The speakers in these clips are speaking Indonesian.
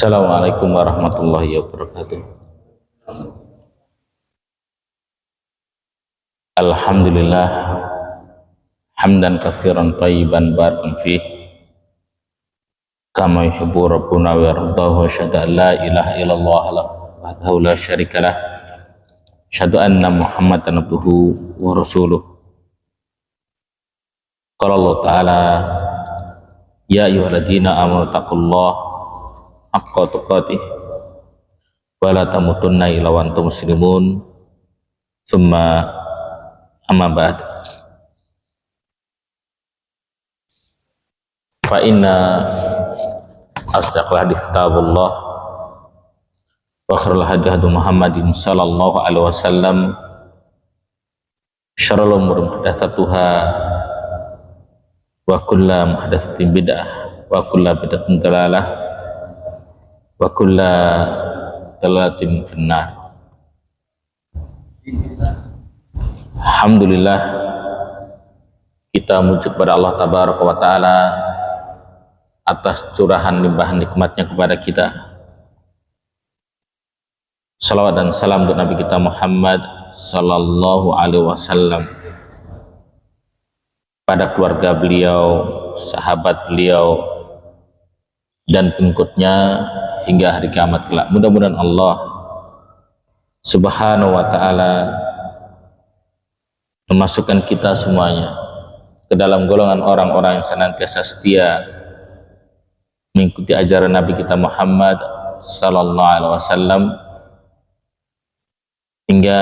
Assalamualaikum warahmatullahi wabarakatuh. Alhamdulillah hamdan katsiran thayyiban barakan fih kama yuhibbu rabbuna wa yardahu. Asyhadu an la ilaha illallah wahdahu la syarikalah, asyhadu anna muhammadan abduhu wa rasuluh. Qala Allah ta'ala, ya ayyuhalladzina amanu taqullaha haqqa tuqatih wa la tamutunna illa wa antum muslimun. Tsumma amma ba'd. Fa inna asdaqal hadits kitabullah wa khairul hadi hadi Muhammadin sallallahu alaihi wasallam, syarrul umuri muhdatsatuha wa kullu muhdatsatin bid'ah wa kullu bid'atin dalalah wa kulla dalalatin finnar. Alhamdulillah, kita memuji kepada Allah Tabaraka wa Ta'ala atas curahan limpahan nikmatnya kepada kita. Salawat dan salam untuk Nabi kita Muhammad sallallahu alaihi wasallam, pada keluarga beliau, sahabat beliau, dan pengikutnya hingga hari kiamat kelak. Mudah-mudahan Allah Subhanahu wa Ta'ala memasukkan kita semuanya ke dalam golongan orang-orang yang senantiasa setia mengikuti ajaran Nabi kita Muhammad sallallahu alaihi wasallam hingga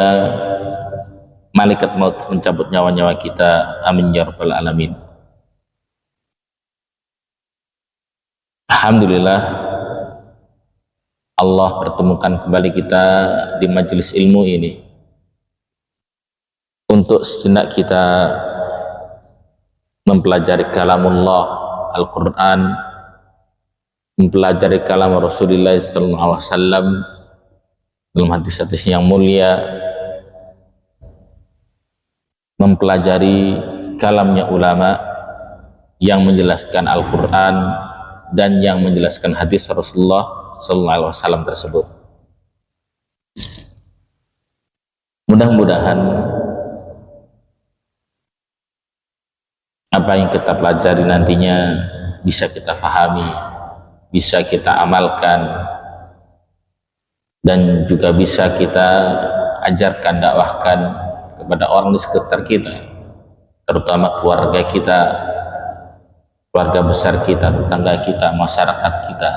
malaikat maut mencabut nyawa-nyawa kita. Amin ya rabbal alamin. Alhamdulillah, Allah pertemukan kembali kita di majelis ilmu ini untuk sejenak kita mempelajari kalamullah Al-Quran, mempelajari kalam Rasulullah SAW dalam hadis-hadis yang mulia, mempelajari kalamnya ulama yang menjelaskan Al-Quran dan yang menjelaskan hadis Rasulullah SAW tersebut. Mudah-mudahan apa yang kita pelajari nantinya bisa kita fahami, bisa kita amalkan, dan juga bisa kita ajarkan, dakwahkan kepada orang di sekitar kita, terutama keluarga kita, keluarga besar kita, tetangga kita, masyarakat kita.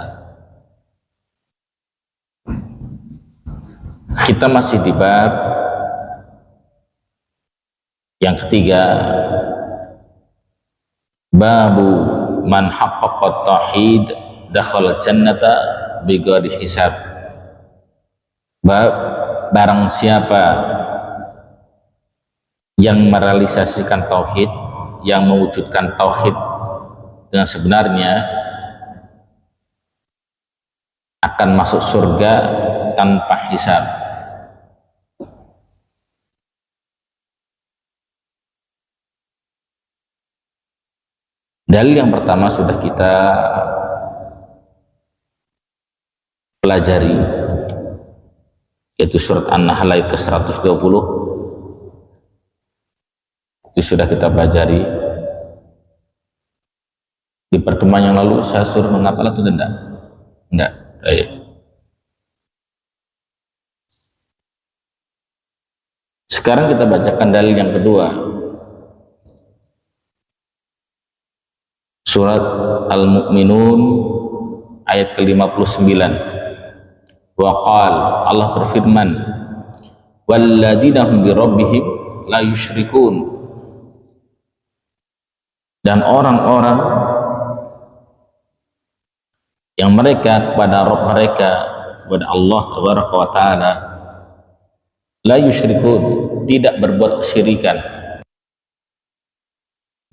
Kita masih di bab yang ketiga, babu man haqqaqa tauhid dakhala jannata bighairi hisab. Bab barang siapa yang merealisasikan tauhid, yang mewujudkan tauhid dengan sebenarnya, akan masuk surga tanpa hisab. Dalil yang pertama sudah kita pelajari, yaitu surat An-Nahl ayat ke-120. Itu sudah kita pelajari di pertemuan yang lalu. Saya suruh menghafal atau tidak? Enggak. Baik. Sekarang kita bacakan dalil yang kedua, surat Al-Mu'minun ayat ke-59. Waqal, Allah berfirman, walladzina hum bi rabbihim la yusyrikun, dan orang-orang yang mereka kepada Rabb mereka, kepada Allah Tabaraka wa Ta'ala, la yusyrikun, tidak berbuat kesyirikan,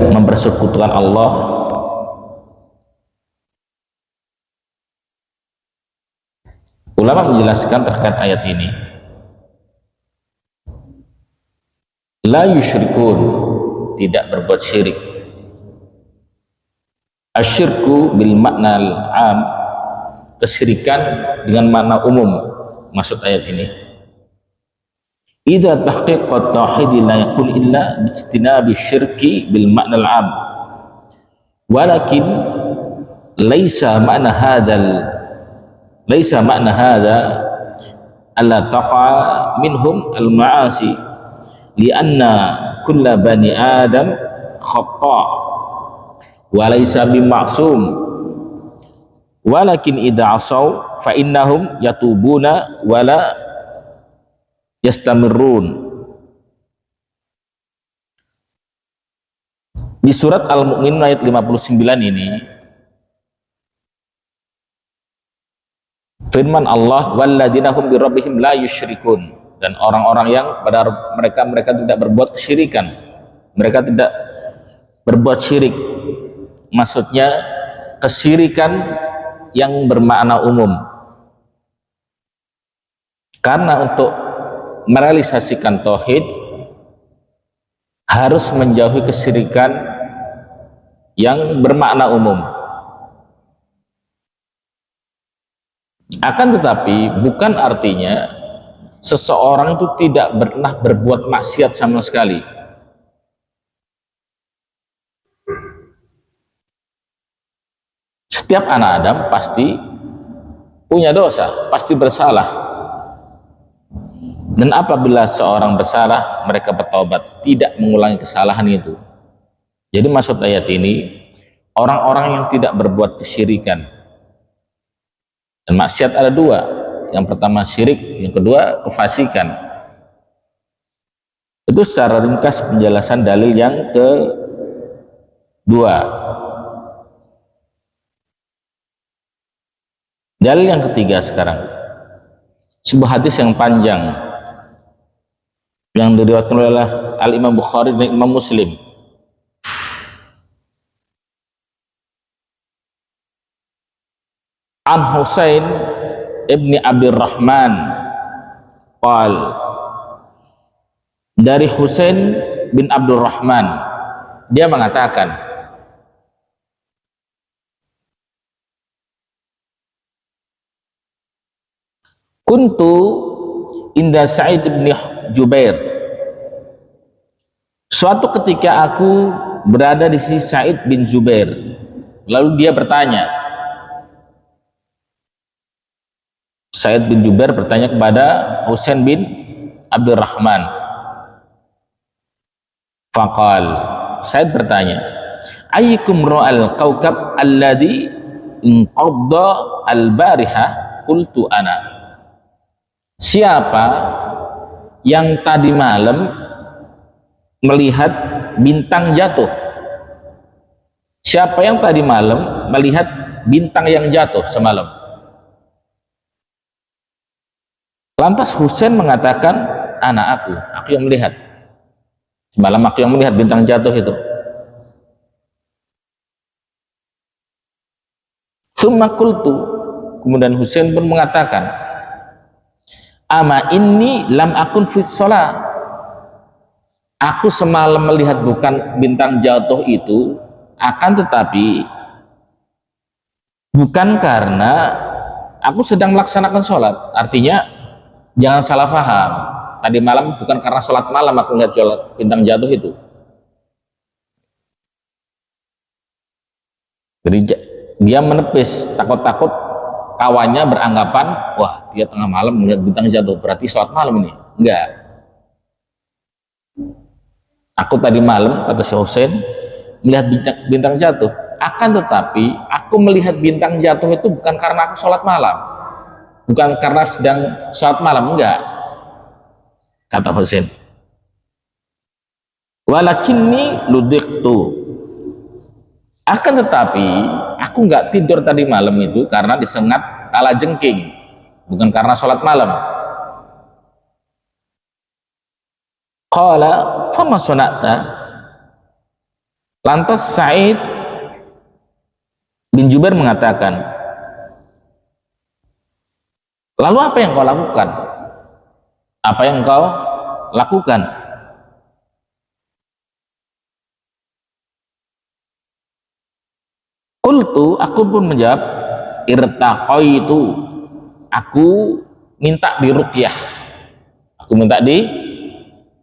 mempersekutukan Allah. Ulama menjelaskan terkait ayat ini, la yusyrikun, tidak berbuat syirik. Asyirku bil makna al-am kesyirikan dengan makna umum. Maksud ayat ini, idza tahqiqat tauhid la yakun illa bi ijtinabi syirki bil makna al-'am, walakin laisa makna hadha alla taqa minhum al-ma'asi lianna kulla bani adam khata' wa laysa bima'sum, walakin idza asaw fa innahum yatubuna wa la yastamirrun. Di surat Al-Mu'minun ayat 59 ini firman Allah, walladzina hum bi rabbihim la yusyrikun, dan orang-orang yang pada mereka tidak berbuat kesyirikan, mereka tidak berbuat syirik. Maksudnya kesyirikan yang bermakna umum, karena untuk merealisasikan tauhid harus menjauhi kesyirikan yang bermakna umum. Akan tetapi bukan artinya seseorang itu tidak pernah berbuat maksiat sama sekali. Setiap anak Adam pasti punya dosa, pasti bersalah. Dan apabila seorang bersalah, mereka bertobat, tidak mengulangi kesalahan itu. Jadi maksud ayat ini, orang-orang yang tidak berbuat kesyirikan. Dan maksiat ada dua, yang pertama syirik, yang kedua kefasikan. Itu secara ringkas penjelasan dalil yang kedua. Dalil yang ketiga sekarang, sebuah hadis yang panjang yang diriwayatkan oleh Al-Imam Bukhari dan Imam Muslim. An Husain ibni Abdurrahman qal, dari Husain bin Abdurrahman, dia mengatakan, kuntu inda Sa'id bin Jubair, suatu ketika aku berada di sisi Sa'id bin Jubair. Lalu dia bertanya, Sa'id bin Jubair bertanya kepada Husain bin Abdurrahman. Faqal, Sa'id bertanya, ayyukum ra'al kawkab alladhi inqadda al-bariha? Qultu ana. Siapa yang tadi malam melihat bintang jatuh? Siapa yang tadi malam melihat bintang yang jatuh semalam? Lantas Husain mengatakan, anak aku yang melihat. Semalam aku yang melihat bintang jatuh itu. Summa qultu, kemudian Husain pun mengatakan, ama inni lam akun fis shalah. Aku semalam melihat bukan bintang jatuh itu, akan tetapi bukan karena aku sedang melaksanakan sholat. Artinya jangan salah paham, tadi malam bukan karena sholat malam aku lihat bintang jatuh itu. Jadi dia menepis, takut-takut kawannya beranggapan, wah dia tengah malam melihat bintang jatuh, berarti sholat malam ini. Enggak, aku tadi malam, kata Syekh Husain, melihat bintang jatuh, akan tetapi aku melihat bintang jatuh itu bukan karena aku sholat malam, bukan karena sedang sholat malam, enggak, kata Husain. Walakinni ludhiqtu, akan tetapi aku enggak tidur tadi malam itu karena disengat kalajengking, bukan karena sholat malam. Qala fama sunata, lantas Sa'id bin Jubair mengatakan, lalu apa yang kau lakukan? Apa yang kau lakukan? Qultu, aku pun menjawab, irtaqaitu, aku minta di ruqyah, aku minta di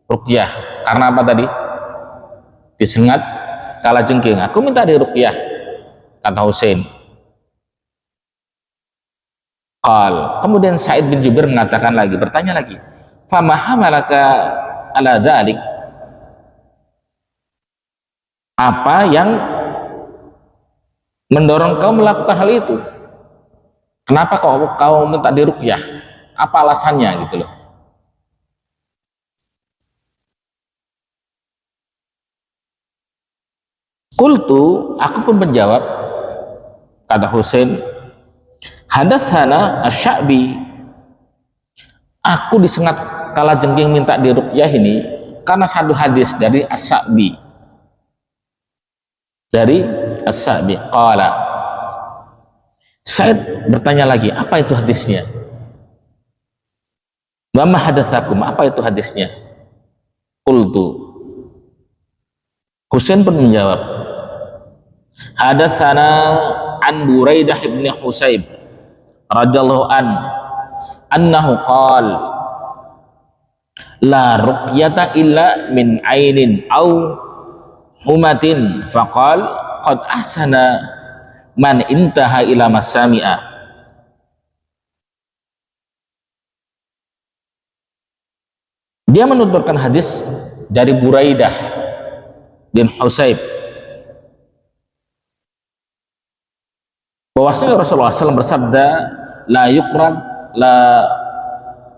ruqyah. Karena apa tadi? Disengat kalajengking, aku minta di ruqyah, kata Husain. Kemudian Sa'id bin Jubair mengatakan lagi, bertanya lagi, fama hamalaka ala dzalik, apa yang mendorong kau melakukan hal itu? Kenapa kau minta diruqyah? Apa alasannya gitu loh? Qultu, aku pun menjawab, kata Husain, hadatsana asy-Sya'bi, aku disengat kalajengking minta diruqyah ini karena satu hadis dari As-Sya'bi. Dari As-Sya'bi qala, Sa'id bertanya lagi, apa itu hadisnya? Wa ma hadatsakum, apa itu hadisnya? Qultu, Husain pun menjawab, hadatsana an Buraidah bin Husayb radhiyallahu annahu qala la ruqyata illa min ainin au humatin faqal qad ahsana man intaha ila masami'a. Dia menuturkan hadis dari Buraidah bin Husayb bahwasanya Rasulullah SAW bersabda, la yuqrad la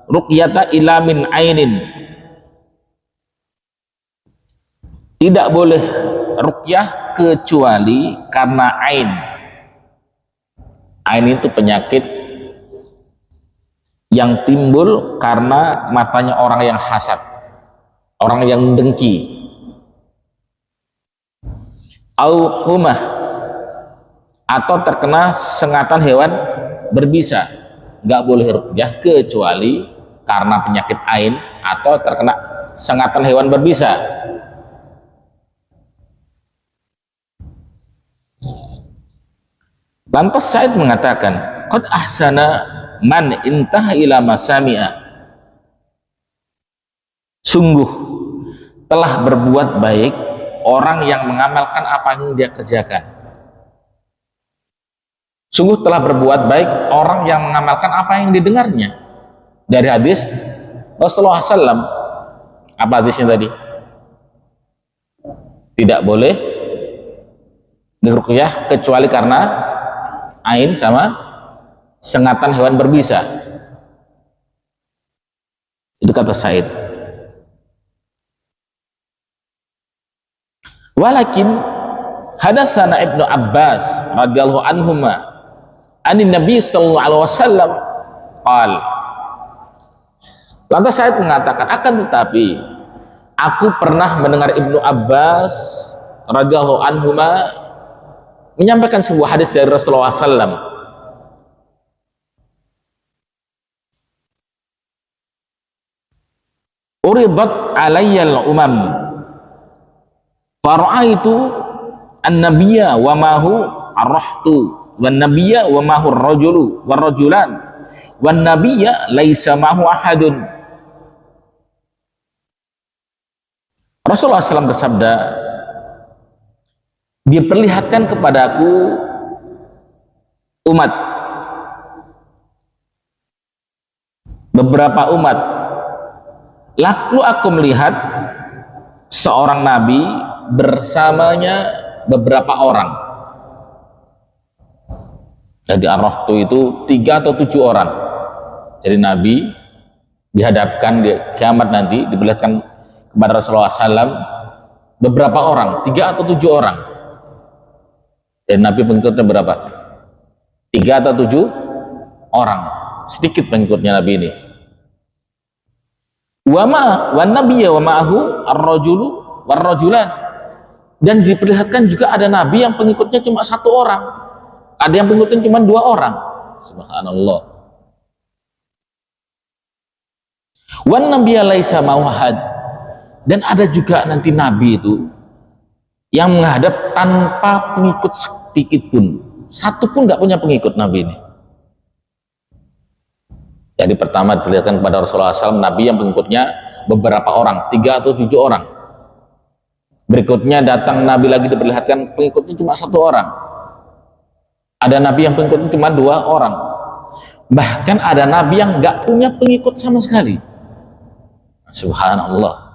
ruqyata illa min ainin, tidak boleh ruqyah kecuali karena ain. Ain itu penyakit yang timbul karena matanya orang yang hasad, orang yang dengki. Au humah, atau terkena sengatan hewan berbisa, nggak boleh ruqyah kecuali karena penyakit ain atau terkena sengatan hewan berbisa. Lantas Sa'id mengatakan, qad ahsana man intaha ila masami'a, sungguh telah berbuat baik orang yang mengamalkan apa yang dia kerjakan. Sungguh telah berbuat baik orang yang mengamalkan apa yang didengarnya. Dari hadis Rasulullah SAW. Apa hadisnya tadi? Tidak boleh diruqyah kecuali karena ain sama sengatan hewan berbisa. Itu kata Sa'id. Walakin hadatsana Ibnu Abbas radhiyallahu anhuma anin Nabi sallallahu alaihi wasallam qal. Lantas Sa'id mengatakan, akan tetapi aku pernah mendengar Ibnu Abbas radhiyallahu anhuma menyampaikan sebuah hadis dari Rasulullah SAW. Uridat alayyal umam fara'aitu an-nabiyya wa mahu ar-rahtu wan nabiyya wa mahu ar-rajulu war-rajulan wan nabiyya laisa mahu ahadun. Rasulullah SAW bersabda, diperlihatkan kepadaku umat, beberapa umat, lalu aku melihat seorang nabi bersamanya beberapa orang. Jadi ar-rahtu itu 3 atau 7 orang. Jadi nabi dihadapkan di kiamat nanti, diperlihatkan kepada Rasulullah SAW beberapa orang, 3 atau 7 orang. Dan Nabi pengikutnya berapa? 3 atau 7 orang. Sedikit pengikutnya Nabi ini. Wan nabiyya wa ma'ahu ar-rajulu war-rajulan. Dan diperlihatkan juga ada nabi yang pengikutnya cuma 1 orang. Ada yang pengikutnya cuma 2 orang. Subhanallah. Wan nabiyya laisa ma'ahu ahad. Dan ada juga nanti nabi itu yang menghadap tanpa pengikut sedikit pun, satu pun nggak punya pengikut Nabi ini. Jadi pertama diperlihatkan kepada Rasulullah SAW Nabi yang pengikutnya beberapa orang, 3 atau 7 orang. Berikutnya datang Nabi lagi diperlihatkan pengikutnya cuma 1 orang. Ada Nabi yang pengikutnya cuma 2 orang. Bahkan ada Nabi yang nggak punya pengikut sama sekali. Subhanallah.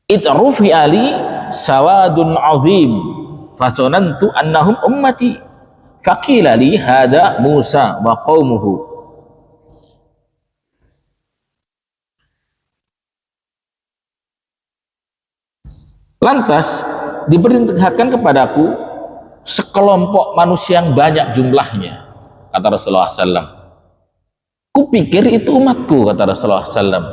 It'rufi ali sawadun azim fasonantu annahum ummati faqila li hada Musa wa qaumuhu. Lantas diperintahkan kepadaku sekelompok manusia yang banyak jumlahnya, kata Rasulullah SAW. Kupikir itu umatku, kata Rasulullah SAW.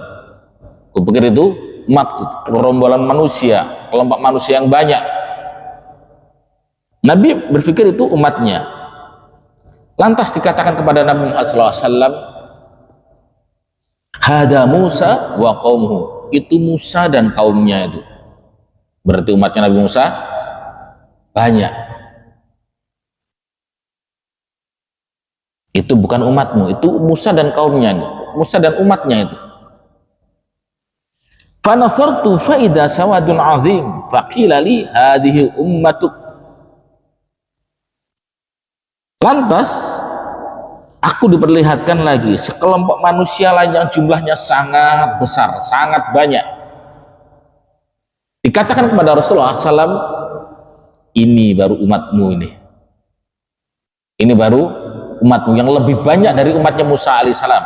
Kupikir itu umatku, gerombolan manusia, kelompok manusia yang banyak. Nabi berpikir itu umatnya. Lantas dikatakan kepada Nabi Muhammad SAW, hada Musa wa qaumuhu, itu Musa dan kaumnya itu. Berarti umatnya Nabi Musa banyak. Itu bukan umatmu, itu Musa dan kaumnya, Musa dan umatnya itu. Fanafartu faida sawadun azim faqila li hadhihi ummatuk. Lantas aku diperlihatkan lagi sekelompok manusia lain yang jumlahnya sangat besar, sangat banyak. Dikatakan kepada Rasulullah SAW, ini baru umatmu ini. Ini baru umatmu yang lebih banyak dari umatnya Musa alaihissalam.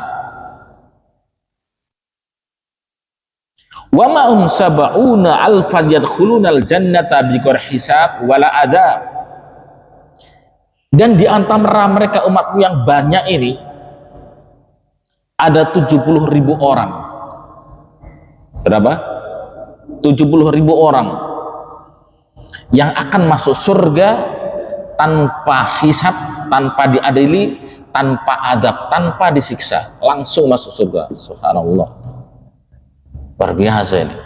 Wa ma'um sab'una alfan yadkhulunal jannata bighairi hisab wala adzab. Dan di antara mereka umatmu yang banyak ini ada 70.000 orang. Berapa? 70.000 orang yang akan masuk surga tanpa hisab, tanpa diadili, tanpa adab, tanpa disiksa, langsung masuk surga. Subhanallah, luar biasa ini.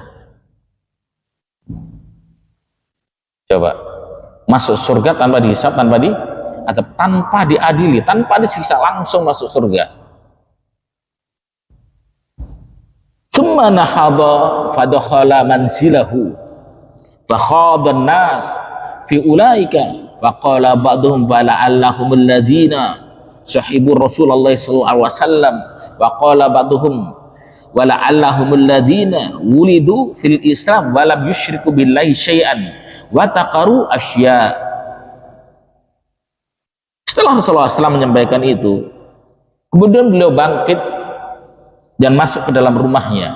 Coba masuk surga tanpa dihisab, tanpa diadab, tanpa diadili, tanpa disiksa, langsung masuk surga. Tsumma nahadha fadakhala manzilahu fakhadha an-nas fi ulaika faqala ba'dhum wala'allahum alladhina sahibu Rasulullah sallallahu alaihi wasallam wa qala ba'dhum wala'allahum alladhina wulidu fil Islam wa lam yusyriku billahi syai'an wa taqaru asya. Setelah Rasulullah SAW menyampaikan itu, kemudian beliau bangkit dan masuk ke dalam rumahnya.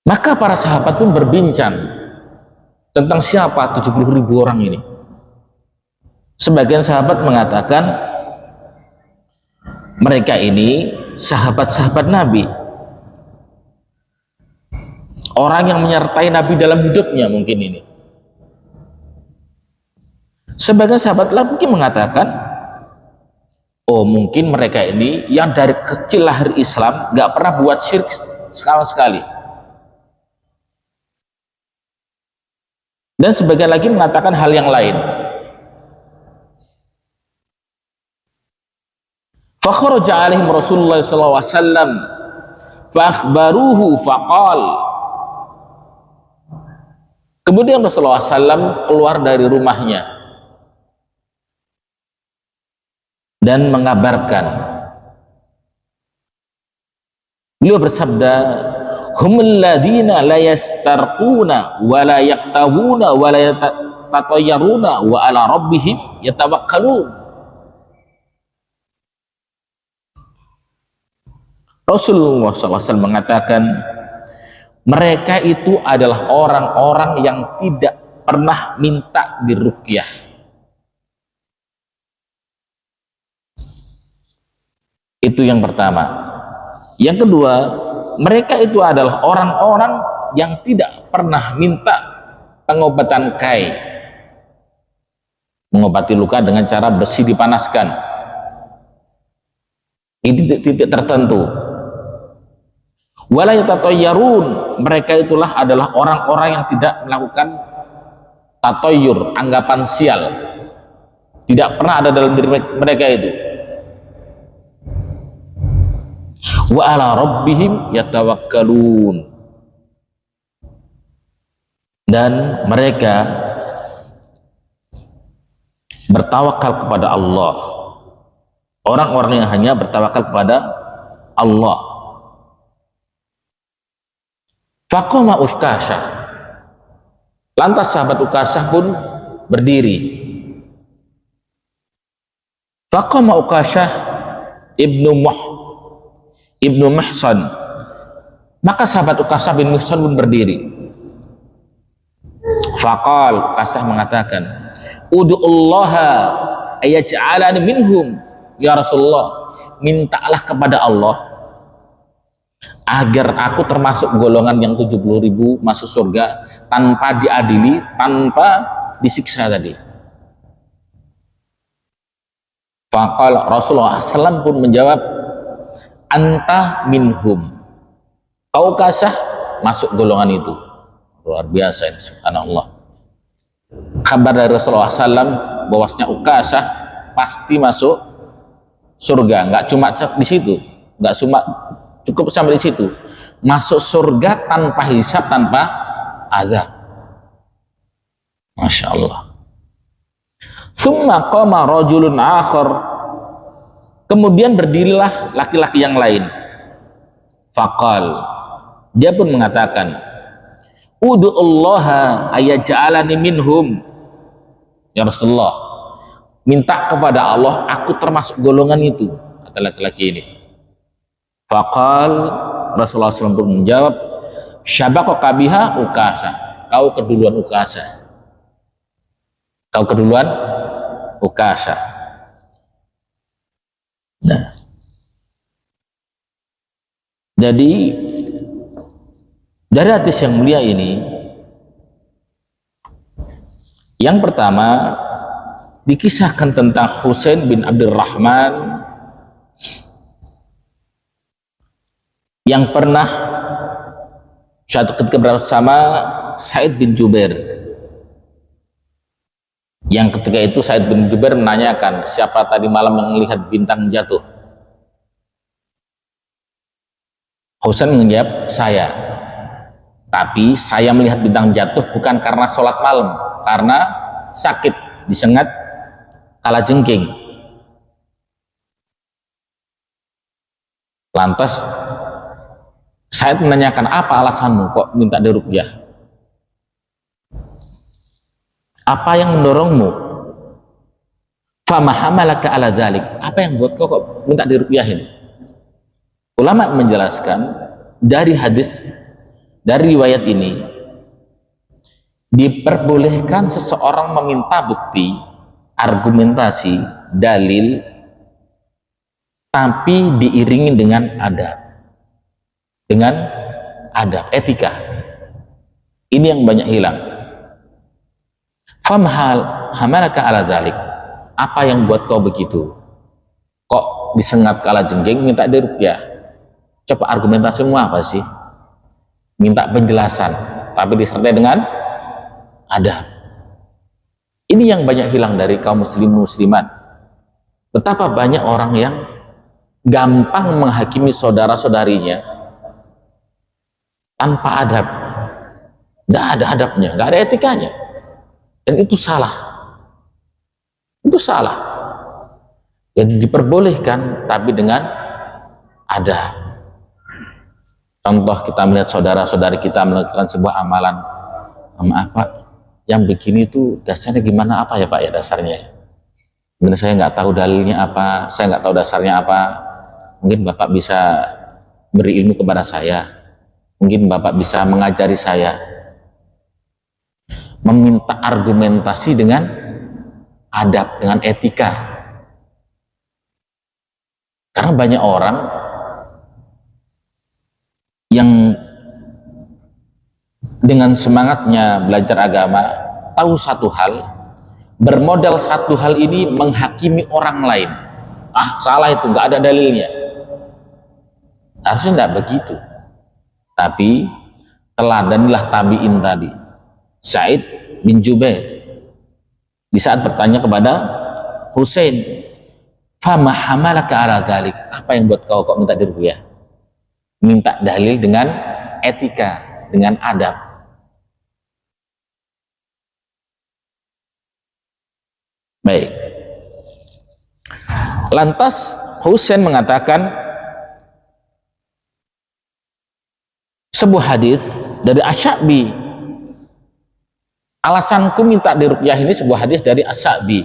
Maka para sahabat pun berbincang tentang siapa 70.000 orang ini. Sebagian sahabat mengatakan mereka ini sahabat-sahabat Nabi, orang yang menyertai Nabi dalam hidupnya mungkin ini. Sebagian sahabat lagi mengatakan, oh mungkin mereka ini yang dari kecil lahir Islam, gak pernah buat syirik sekali. Dan sebagian lagi mengatakan hal yang lain. Fakharaja alaihim Rasulullah sallallahu alaihi wasallam fa akhbaruhu faqal. Kemudian Rasulullah SAW keluar dari rumahnya dan mengabarkan. Beliau bersabda, humul ladina la yastarquna wa la yaktawuna wa la yatatayyaruna wa ala rabbihim yatawakkalun. Rasulullah SAW mengatakan, mereka itu adalah orang-orang yang tidak pernah minta diruqyah. Itu yang pertama. Yang kedua, mereka itu adalah orang-orang yang tidak pernah minta pengobatan kai, mengobati luka dengan cara besi dipanaskan. Ini titik tertentu. Wala yatatayyarun, mereka itulah adalah orang-orang yang tidak melakukan tatoyur, anggapan sial. Tidak pernah ada dalam diri mereka itu. Wa ala rabbihim yatawakkalun, dan mereka bertawakal kepada Allah. Orang-orang yang hanya bertawakal kepada Allah. Faqama Ukasyah, lantas sahabat Ukasyah pun berdiri. Faqama Ukasyah ibnu Mihsan, maka sahabat Ukasyah bin Mihsan pun berdiri. Faqal, Ukasyah mengatakan, ud'ullaha ayaj'alani minhum ya Rasulullah, mintalah kepada Allah agar aku termasuk golongan yang 70.000 masuk surga tanpa diadili, tanpa disiksa tadi. Faqal, Rasulullah SAW pun menjawab, anta minhum, kau Ukasyah masuk golongan itu. Luar biasa ini, subhanallah. Kabar dari Rasulullah SAW bahwasanya Ukasyah pasti masuk surga. Nggak cuma di situ, nggak cuma cukup sampai di situ, masuk surga tanpa hisab, tanpa azab. Masya Allah. Summa qama rajulun akhar, kemudian berdirilah laki-laki yang lain. Faqal, dia pun mengatakan, ud'ullaha ayaj'alani minhum ya Rasulullah, minta kepada Allah aku termasuk golongan itu, kata laki-laki ini. Faqal, Rasulullah SAW pun menjawab, syabaqaka biha Ukasyah, kau keduluan Ukasyah, kau keduluan Ukasyah. Nah, jadi dari hadis yang mulia ini, yang pertama dikisahkan tentang Husain bin Abdurrahman yang pernah suatu ketika bersama Sa'id bin Jubair, yang ketika itu Sa'id bin Jubair menanyakan, siapa tadi malam yang melihat bintang jatuh? Husain menjawab, saya. Tapi saya melihat bintang jatuh bukan karena sholat malam, karena sakit, disengat kalajengking. Lantas Said menanyakan, apa alasanmu kok minta diruqyah? Apa yang mendorongmu? Fama hamalaka ala dzalik, apa yang buat kok minta diruqyah ini? Ulama menjelaskan dari hadis, dari riwayat ini, diperbolehkan seseorang meminta bukti, argumentasi, dalil, tapi diiringi dengan adab, etika. Ini yang banyak hilang. Famhal hamalaka ala dzalik, apa yang buat kau begitu? Kok disengat kalajengking minta diruqyah? Coba argumentasimu apa sih? Minta penjelasan, tapi disertai dengan adab. Ini yang banyak hilang dari kaum muslimat. Betapa banyak orang yang gampang menghakimi saudara-saudarinya tanpa adab, nggak ada adabnya, nggak ada etikanya, dan itu salah. Itu salah. Yang diperbolehkan tapi dengan adab. Contoh, kita melihat saudara-saudari kita melakukan sebuah amalan, maaf Pak, yang begini tuh dasarnya gimana, apa ya Pak ya dasarnya? Mungkin saya nggak tahu dalilnya apa, saya nggak tahu dasarnya apa. Mungkin Bapak bisa beri ilmu kepada saya, mungkin Bapak bisa mengajari saya. Meminta argumentasi dengan adab, dengan etika. Karena banyak orang yang dengan semangatnya belajar agama, tahu satu hal, bermodal satu hal ini menghakimi orang lain. Ah, salah itu, nggak ada dalilnya. Harusnya tidak begitu. Tapi teladanilah tabi'in tadi, Sa'id bin Jubair, di saat bertanya kepada Husain, fama hamalaka ala dzalik, apa yang buat kau kok minta diruqyah? Minta dalil dengan etika, dengan adab. Baik. Lantas Husain mengatakan sebuah hadis dari Asy-Sya'bi. Alasanku minta diruqyah ini sebuah hadis dari Asy-Sya'bi.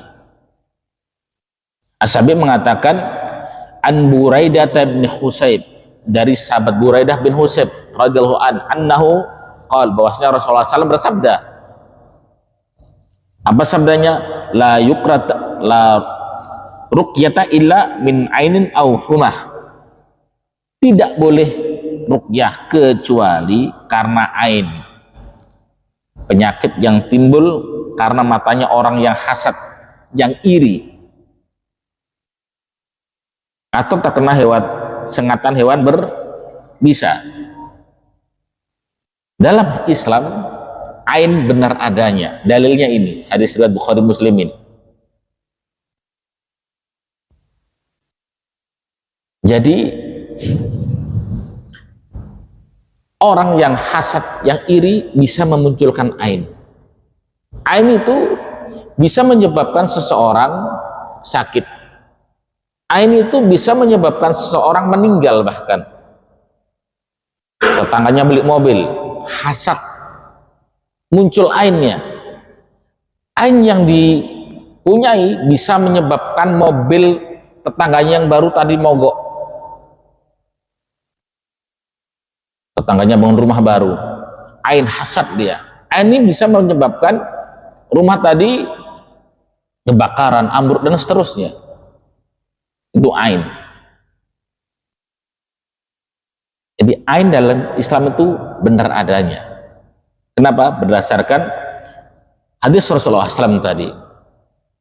Asy-Sya'bi mengatakan an Buraidah bin Husayb, dari sahabat Buraidah bin Husayb radhiyallahu anhu qala, bahwasanya Rasulullah SAW bersabda. Apa sabdanya? La yukrat la ruqyata illa min ainin aw humah. Tidak boleh ruqyah kecuali karena ain, penyakit yang timbul karena matanya orang yang hasad, yang iri, atau terkena hewan, sengatan hewan berbisa. Dalam Islam ain benar adanya. Dalilnya ini hadis riwayat Bukhari Muslimin. Jadi orang yang hasad, yang iri bisa memunculkan ain. Ain itu bisa menyebabkan seseorang sakit. Ain itu bisa menyebabkan seseorang meninggal bahkan. Tetangganya beli mobil, hasad, muncul ainnya. Ain yang dipunyai bisa menyebabkan mobil tetangganya yang baru tadi mogok. Tetangganya bangun rumah baru, ain hasad dia. Ain ini bisa menyebabkan rumah tadi kebakaran, ambruk dan seterusnya. Itu ain. Jadi ain dalam Islam itu benar adanya. Kenapa? Berdasarkan hadis Rasulullah SAW tadi,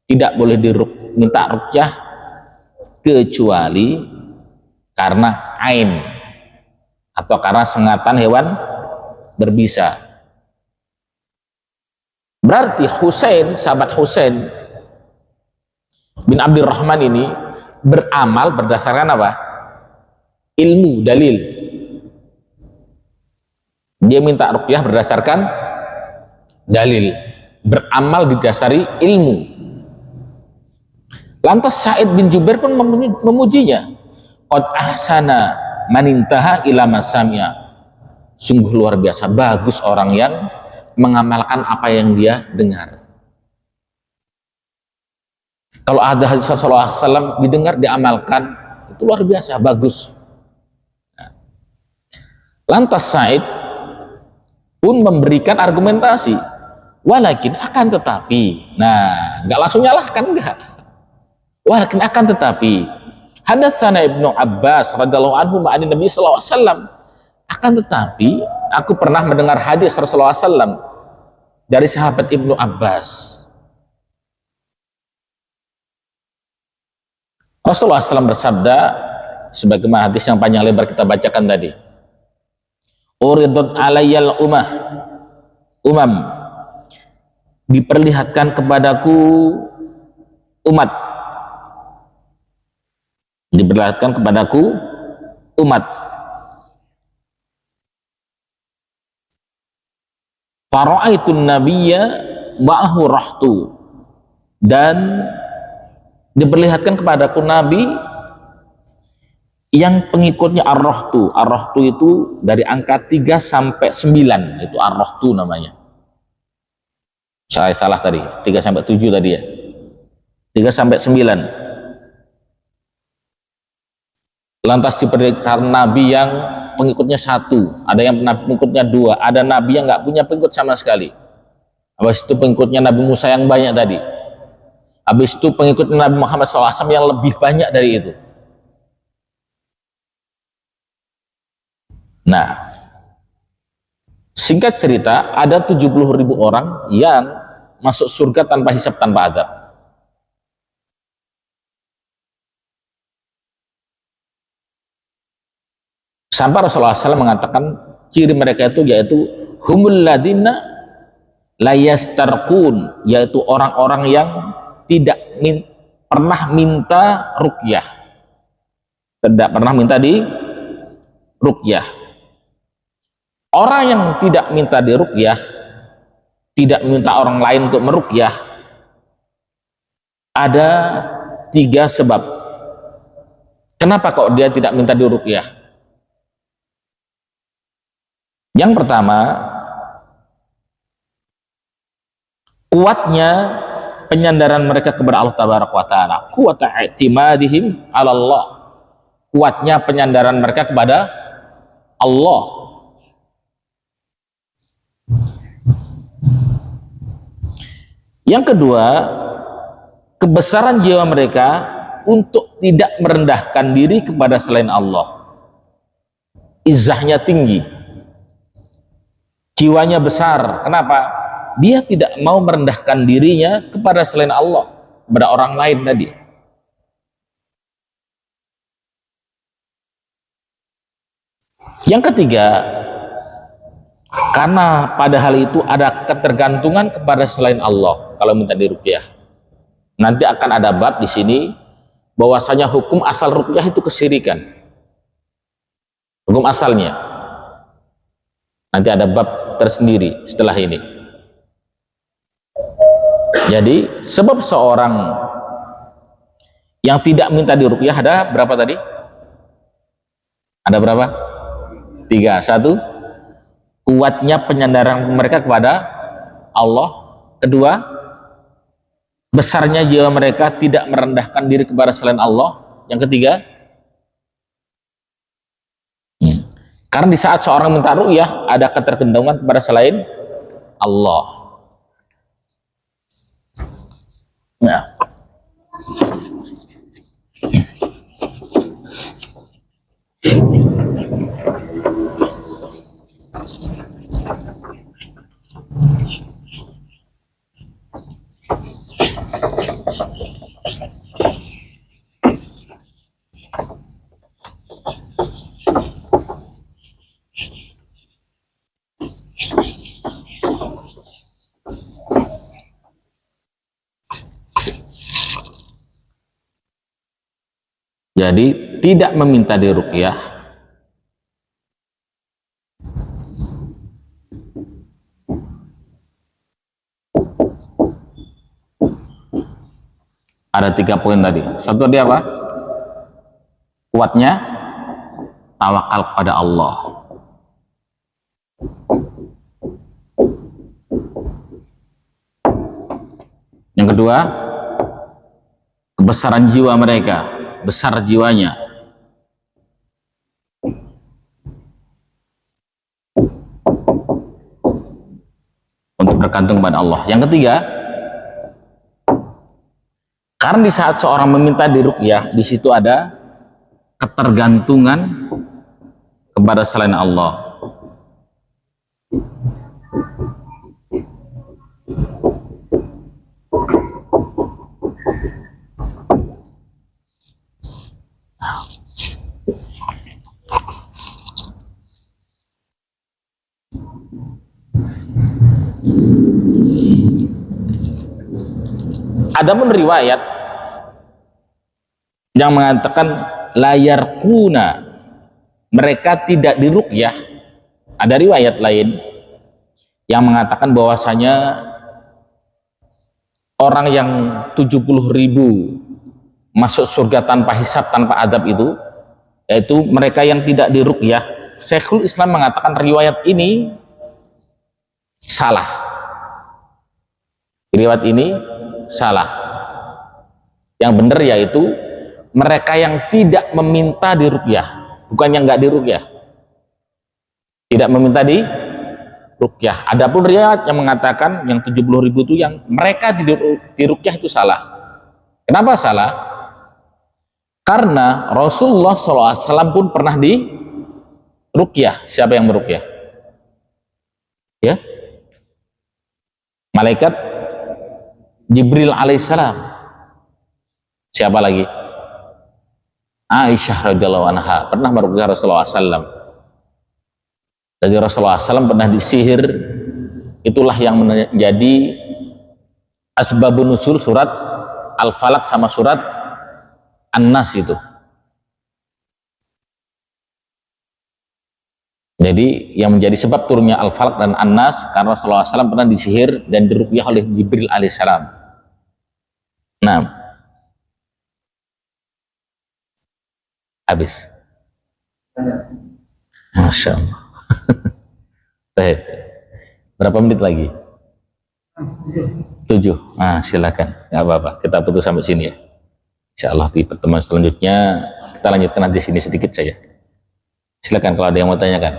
tidak boleh minta ruqyah kecuali karena ain atau karena sengatan hewan berbisa. Berarti Husain, sahabat Husain bin Abdurrahman ini beramal berdasarkan apa? Ilmu, dalil. Dia minta ruqyah berdasarkan dalil, beramal didasari ilmu. Lantas Sa'id bin Jubair pun memujinya. Qad ahsana manintaha ila masamia. Sungguh luar biasa bagus orang yang mengamalkan apa yang dia dengar. Kalau ada hadis Rasulullah SAW didengar, diamalkan, itu luar biasa bagus. Lantas Sa'id pun memberikan argumentasi, walakin akan tetapi. Nah, nggak langsung nyalahkan, enggak. Walakin akan tetapi, hadatsana Ibnu Abbas radhiyallahu anhu ma'an Nabi sallallahu alaihi wasallam. Akan tetapi, aku pernah mendengar hadis Rasulullah SAW dari sahabat Ibnu Abbas. Rasulullah SAW bersabda, sebagaimana hadis yang panjang lebar kita bacakan tadi. Uridut alayyal umam, diperlihatkan kepadaku umat, diperlihatkan kepadaku umat. Fara'aitun nabiyya ma'ahu rahtu, dan diperlihatkan kepadaku nabi yang pengikutnya ar-rahtu. Ar-rahtu itu dari angka 3 sampai 9, itu ar-rahtu namanya. Saya salah tadi, 3 sampai 7 tadi ya. 3 sampai 9. Lantas diperlihatkan nabi yang pengikutnya 1, ada yang pengikutnya 2, ada nabi yang nggak punya pengikut sama sekali. Habis itu pengikutnya Nabi Musa yang banyak tadi. Habis itu pengikutnya Nabi Muhammad SAW yang lebih banyak dari itu. Nah, singkat cerita, ada 70.000 orang yang masuk surga tanpa hisab, tanpa azab. Sampai Rasulullah SAW mengatakan, ciri mereka itu yaitu humul ladina layastarqun, yaitu orang-orang yang tidak pernah minta ruqyah, tidak pernah minta di ruqyah. Orang yang tidak minta di ruqyah, tidak minta orang lain untuk meruqyah, ada 3 sebab. Kenapa kok dia tidak minta di ruqyah? Yang pertama, kuatnya penyandaran mereka kepada Allah Tabaraka wa Ta'ala, kuwata i'timadihim 'ala Allah, kuatnya penyandaran mereka kepada Allah. Yang kedua, kebesaran jiwa mereka untuk tidak merendahkan diri kepada selain Allah. Izzahnya tinggi, jiwanya besar. Kenapa? Dia tidak mau merendahkan dirinya kepada selain Allah, kepada orang lain tadi. Yang ketiga, karena pada hal itu ada ketergantungan kepada selain Allah kalau minta diruqyah. Nanti akan ada bab di sini bahwasanya hukum asal ruqyah itu kesyirikan. Hukum asalnya. Nanti ada bab tersendiri setelah ini. Jadi sebab seorang yang tidak minta diruqyah ada berapa tadi? Ada berapa? 3. 1, kuatnya penyandaran mereka kepada Allah. Kedua, besarnya jiwa mereka tidak merendahkan diri kepada selain Allah. Yang ketiga, karena di saat seorang minta ruqyah ada ketergantungan kepada selain Allah. Ya. Jadi tidak meminta diruqyah ada 3 poin tadi. 1 dia apa? Kuatnya tawakal kepada Allah. Yang kedua, kebesaran jiwa mereka, besar jiwanya. Untuk bergantung pada Allah. Yang ketiga, karena di saat seorang meminta diruqyah, di situ ada ketergantungan kepada selain Allah. Adapun riwayat yang mengatakan layar kuna, mereka tidak diruqyah, ada riwayat lain yang mengatakan bahwasanya orang yang 70.000 masuk surga tanpa hisab, tanpa adab itu, yaitu mereka yang tidak diruqyah. Syekhul Islam mengatakan riwayat ini salah. Riwayat ini salah. Yang benar yaitu mereka yang tidak meminta diruqyah, bukan yang nggak diruqyah. Tidak meminta diruqyah. Adapun riwayat yang mengatakan yang 70.000 itu yang mereka diruqyah itu salah. Kenapa salah? Karena Rasulullah SAW pun pernah diruqyah. Siapa yang meruqyah? Ya, malaikat Jibril alaihissalam. Siapa lagi? Aisyah radhiyallahu anha pernah meruqyah Rasulullah SAW. Jadi Rasulullah SAW pernah disihir. Itulah yang menjadi asbabun nusul surat Al-Falaq sama surat An-Nas itu. Jadi yang menjadi sebab turunnya Al-Falaq dan An-Nas karena Rasulullah SAW pernah disihir dan diruqyah oleh Jibril alaihissalam. Nah, habis. Masya Allah. Berapa menit lagi? 7. Nah, silakan. Nggak apa-apa. Kita putus sampai sini ya. Insya Allah di pertemuan selanjutnya kita lanjutkan nanti sini sedikit saja. Silakan kalau ada yang mau tanyakan.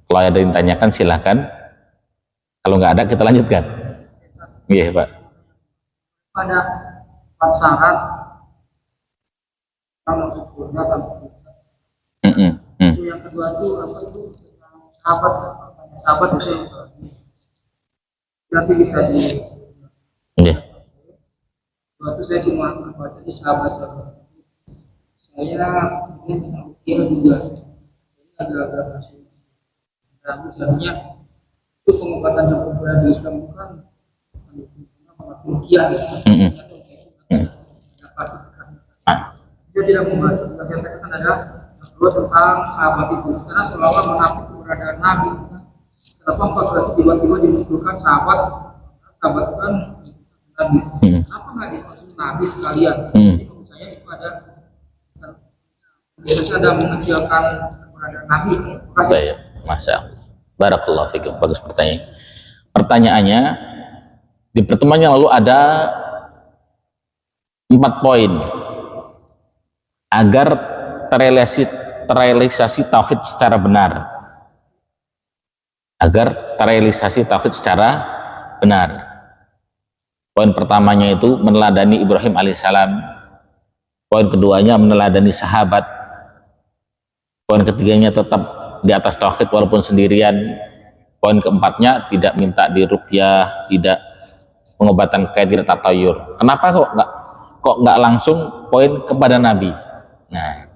Kalau ada yang tanyakan silakan. Kalau nggak ada kita lanjutkan. Iya Pak. Pada pasaran kalau surga tanpa bisa. Yang kedua itu apa itu sahabat itu nanti bisa di. Iya. Waktu saya cuma membaca di sahabat-sahabat. Saya mungkin kira juga agak-agak masih ragu sebenarnya itu pengobatan yang populer di Islam bukan ruqyah gitu. Dia tidak membahas yang kan ada kedua tentang sahabat itu. Di sana seolah-olah mengaku keberadaan Nabi. Kenapa pas tiba-tiba dimunculkan sahabat itu kan Nabi. Kenapa nggak dimaksud Nabi sekalian? Jadi menurut saya itu ada mengecilkan keberadaan Nabi. Saya, Masya Allah. Barakallahu fikum. Bagus pertanyaan. Pertanyaannya di pertemuan yang lalu ada 4 poin agar terrealisasi tauhid secara benar. Agar terrealisasi tauhid secara benar. Poin pertamanya itu meneladani Ibrahim alaihissalam. Poin keduanya meneladani sahabat. Poin ketiganya tetap di atas tauhid walaupun sendirian. Poin keempatnya tidak minta diruqyah, tidak pengobatan kayak tidak tatayur. Kenapa kok nggak langsung poin kepada Nabi? Nah,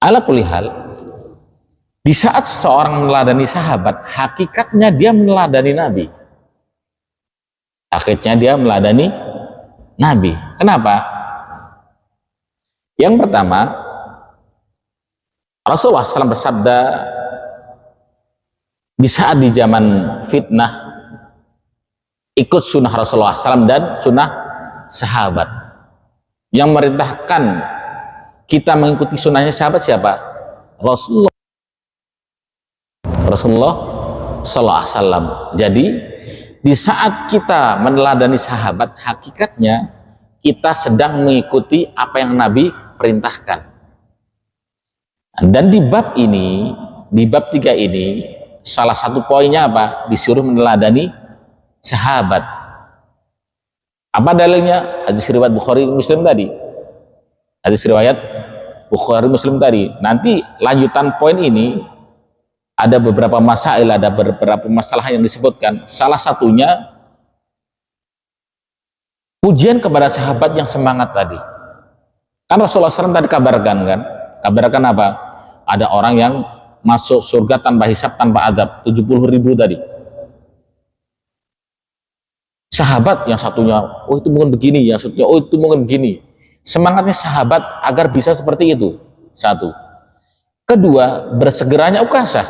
ala kulli hal, di saat seseorang meneladani sahabat, hakikatnya dia meneladani Nabi. Akhirnya dia meladani Nabi. Kenapa? Yang pertama, Rasulullah SAW bersabda, di saat di zaman fitnah, ikut sunnah Rasulullah SAW dan sunnah sahabat. Yang merintahkan kita mengikuti sunnahnya sahabat siapa? Rasulullah SAW. Jadi di saat kita meneladani sahabat, hakikatnya kita sedang mengikuti apa yang Nabi perintahkan. Dan di bab ini, di bab 3 ini, salah satu poinnya apa? Disuruh meneladani sahabat. Apa dalilnya? Hadis riwayat Bukhari Muslim tadi. Hadis riwayat Bukhari Muslim tadi. Nanti lanjutan poin ini ada beberapa masail, ada beberapa masalah yang disebutkan. Salah satunya pujian kepada sahabat yang semangat tadi. Kan Rasulullah SAW tadi kabarkan kan? Kabarkan apa? Ada orang yang masuk surga tanpa hisab, tanpa adab. 70.000 tadi. Sahabat yang satunya, oh itu mungkin begini, yang satunya, oh itu mungkin begini. Semangatnya sahabat agar bisa seperti itu. Satu. Kedua, bersegeranya Ukasah.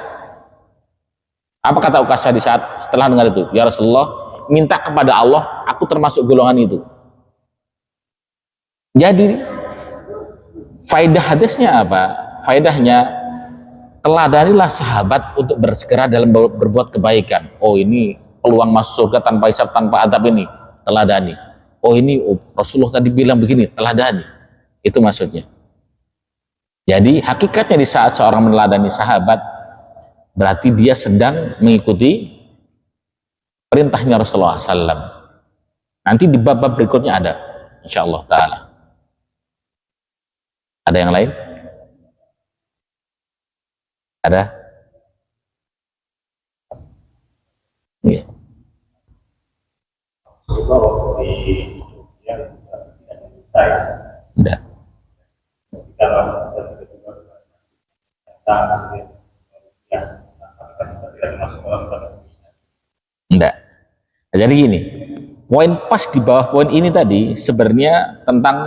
Apa kata Ukasah di saat setelah dengar itu? Ya Rasulullah, minta kepada Allah, aku termasuk golongan itu. Jadi, faidah hadisnya apa? Faidahnya, teladanilah sahabat untuk bersegera dalam berbuat kebaikan. Oh ini peluang masuk surga tanpa hisab, tanpa adab ini, teladani. Oh ini Rasulullah tadi bilang begini, teladani. Itu maksudnya. Jadi hakikatnya di saat seorang meneladani sahabat, berarti dia sedang mengikuti perintahnya Rasulullah SAW. Nanti di bab-bab berikutnya ada, insya Allah Ta'ala. Ada yang lain? Ada? Iya. Tidak. Enggak. Jadi gini, poin pas di bawah poin ini tadi sebenarnya tentang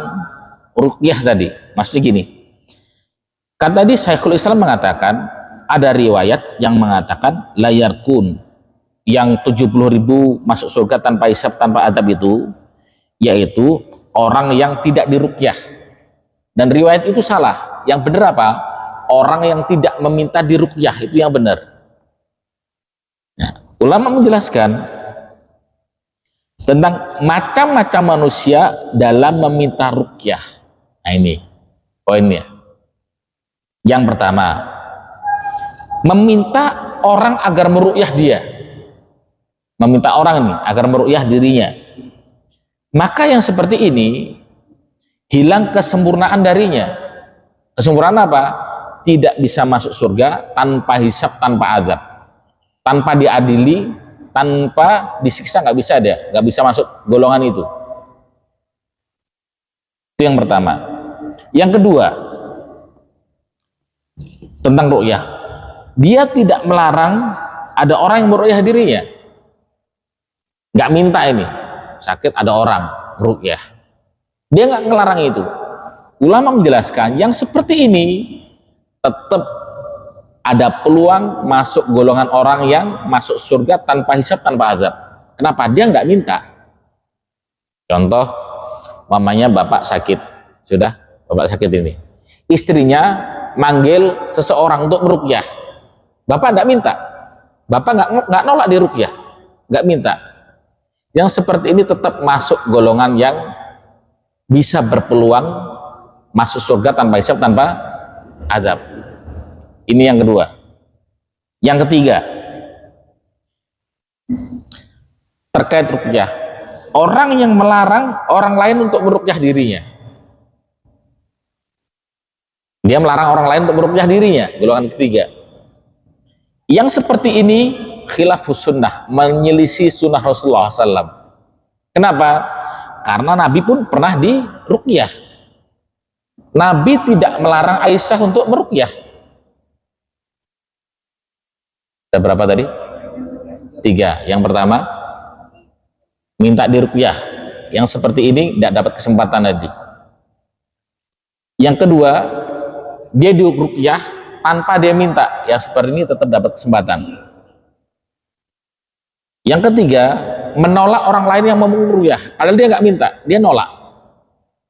ruqyah tadi. Maksudnya gini, kan tadi Syekhul Islam mengatakan ada riwayat yang mengatakan layarkun, yang 70.000 masuk surga tanpa hisab tanpa adab itu, yaitu orang yang tidak diruqyah. Dan riwayat itu salah. Yang benar apa? Orang yang tidak meminta diruqyah, itu yang benar. Nah, ulama menjelaskan tentang macam-macam manusia dalam meminta ruqyah. Nah, ini poinnya. Yang pertama, meminta orang agar meruqyah dia. Meminta orang ini agar meruqyah dirinya. Maka yang seperti ini hilang kesempurnaan darinya. Kesempurnaan apa? Tidak bisa masuk surga tanpa hisab, tanpa azab, tanpa diadili, tanpa disiksa, nggak bisa dia, nggak bisa masuk golongan itu. Itu yang pertama. Yang kedua, tentang ruqyah, dia tidak melarang ada orang yang meruqyah dirinya. Nggak minta ini sakit ada orang ruqyah, dia nggak ngelarang itu. Ulama menjelaskan yang seperti ini tetap ada peluang masuk golongan orang yang masuk surga tanpa hisab, tanpa azab. Kenapa? Dia nggak minta. Contoh, mamanya bapak sakit, sudah bapak sakit ini, istrinya manggil seseorang untuk meruqyah, bapak nggak minta, bapak nggak nolak di ruqyah, nggak minta. Yang seperti ini tetap masuk golongan yang bisa berpeluang masuk surga tanpa hisab, tanpa azab. Ini yang kedua. Yang ketiga, terkait ruqyah, orang yang melarang orang lain untuk meruqyah dirinya. Dia melarang orang lain untuk meruqyah dirinya, golongan ketiga. Yang seperti ini khilafus sunnah, menyelisih sunnah Rasulullah SAW. Kenapa? Karena Nabi pun pernah diruqyah. Nabi tidak melarang Aisyah untuk meruqyah. Ada berapa tadi? 3. Yang pertama, minta diruqyah. Yang seperti ini tidak dapat kesempatan tadi. Yang kedua, dia diruqyah tanpa dia minta. Yang seperti ini tetap dapat kesempatan. Yang ketiga, menolak orang lain yang mau meruqyah, padahal dia nggak minta, dia nolak.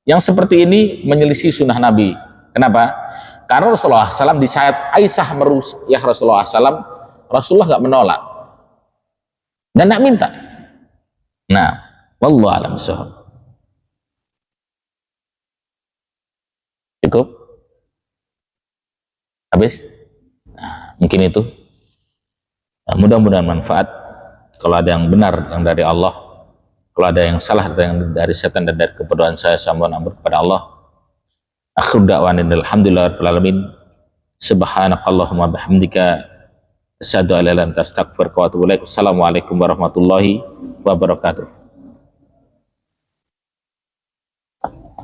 Yang seperti ini menyelisih sunnah Nabi. Kenapa? Karena Rasulullah SAW di saat Aisyah meruqyah Rasulullah SAW, Rasulullah nggak menolak dan nggak minta. Nah, wallahu a'lam bishawab. Cukup? Habis? Nah, mungkin itu. Nah, mudah-mudahan manfaat. Kalau ada yang benar yang dari Allah, kalau ada yang salah dari setan dan dari kebodohan saya mohon ampun kepada Allah. Akhir da'wana alhamdulillahirabbil alamin. Subhanakallahumma bihamdika asyhadu an la ilaha illa anta astaghfiruka wa atubu ilaik. Assalamualaikum warahmatullahi wabarakatuh.